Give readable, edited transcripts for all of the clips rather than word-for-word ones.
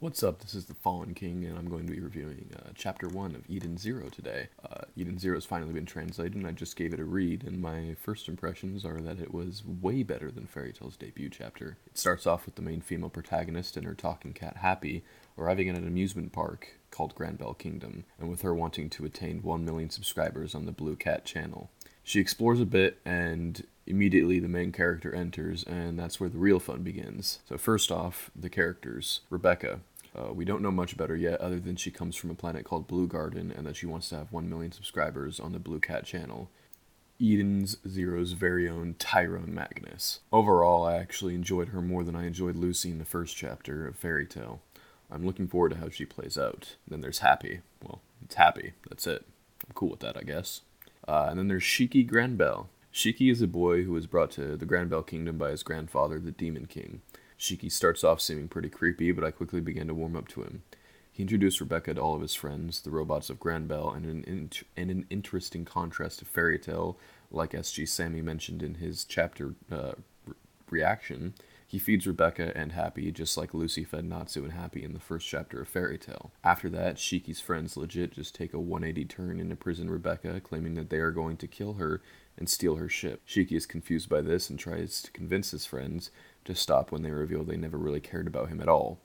What's up? This is the Fallen King, and I'm going to be reviewing Chapter 1 of Eden Zero today. Eden Zero has finally been translated, and I just gave it a read, and my first impressions are that it was way better than Fairy Tail's debut chapter. It starts off with the main female protagonist and her talking cat Happy arriving at an amusement park called Granbell Kingdom, and with her wanting to attain 1 million subscribers on the Blue Cat channel. She explores a bit, and immediately the main character enters, and that's where the real fun begins. So first off, the characters. Rebecca. We don't know much about her yet, other than she comes from a planet called Blue Garden, and that she wants to have 1 million subscribers on the Blue Cat channel. Eden's Zero's very own Tyrone Magnus. Overall, I actually enjoyed her more than I enjoyed Lucy in the first chapter of Fairy Tail. I'm looking forward to how she plays out. Then there's Happy. Well, it's Happy. That's it. I'm cool with that, I guess. And then there's Shiki Granbell. Shiki is a boy who was brought to the Granbell Kingdom by his grandfather, the Demon King. Shiki starts off seeming pretty creepy, but I quickly began to warm up to him. He introduced Rebecca to all of his friends, the robots of Granbell, and in an interesting contrast to Fairy Tail, like SG Sammy mentioned in his chapter reaction, he feeds Rebecca and Happy just like Lucy fed Natsu and Happy in the first chapter of Fairy Tail. After that, Shiki's friends legit just take a 180 turn and imprison Rebecca, claiming that they are going to kill her and steal her ship. Shiki is confused by this and tries to convince his friends to stop when they reveal they never really cared about him at all.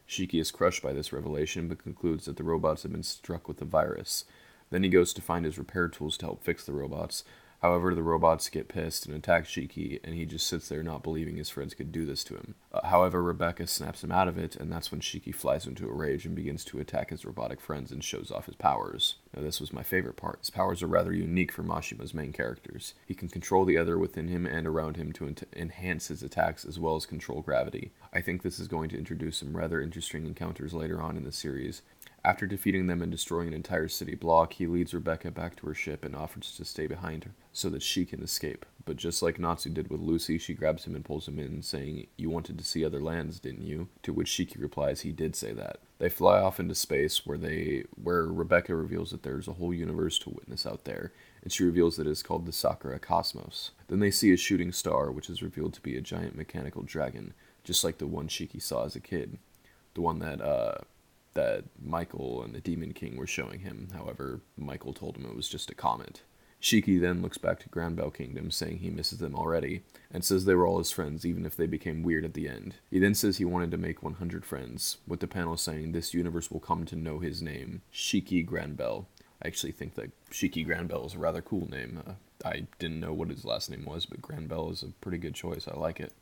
Shiki is crushed by this revelation, but concludes that the robots have been struck with a virus. Then he goes to find his repair tools to help fix the robots. However, the robots get pissed and attack Shiki, and he just sits there not believing his friends could do this to him. However, Rebecca snaps him out of it, and that's when Shiki flies into a rage and begins to attack his robotic friends and shows off his powers. Now, this was my favorite part. His powers are rather unique for Mashima's main characters. He can control the other within him and around him to enhance his attacks as well as control gravity. I think this is going to introduce some rather interesting encounters later on in the series. After defeating them and destroying an entire city block, he leads Rebecca back to her ship and offers to stay behind her so that she can escape. But just like Natsu did with Lucy, she grabs him and pulls him in, saying, "You wanted to see other lands, didn't you?" To which Shiki replies he did say that. They fly off into space where Rebecca reveals that there's a whole universe to witness out there, and she reveals that it is called the Sakura Cosmos. Then they see a shooting star, which is revealed to be a giant mechanical dragon, just like the one Shiki saw as a kid. The one that Michael and the Demon King were showing him. However, Michael told him it was just a comet. Shiki then looks back to Granbell Kingdom, saying he misses them already, and says they were all his friends, even if they became weird at the end. He then says he wanted to make 100 friends, with the panel saying this universe will come to know his name, Shiki Granbell. I actually think that Shiki Granbell is a rather cool name. I didn't know what his last name was, but Granbell is a pretty good choice. I like it.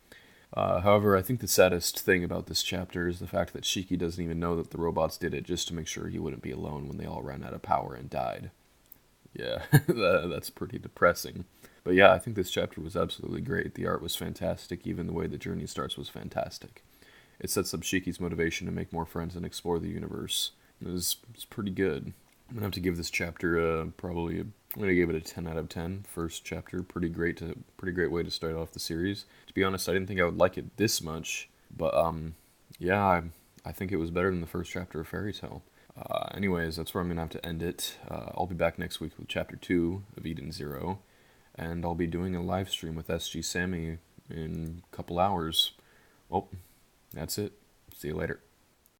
However, I think the saddest thing about this chapter is the fact that Shiki doesn't even know that the robots did it just to make sure he wouldn't be alone when they all ran out of power and died. Yeah, that's pretty depressing. But yeah, I think this chapter was absolutely great. The art was fantastic, even the way the journey starts was fantastic. It sets up Shiki's motivation to make more friends and explore the universe. It's pretty good. I'm gonna have to give this chapter I'm gonna give it a 10 out of 10. First chapter, pretty great way to start off the series. To be honest, I didn't think I would like it this much, but yeah, I think it was better than the first chapter of Fairy Tail. Anyways, that's where I'm gonna have to end it. I'll be back next week with chapter 2 of Eden Zero, and I'll be doing a live stream with SG Sammy in a couple hours. Well, that's it. See you later.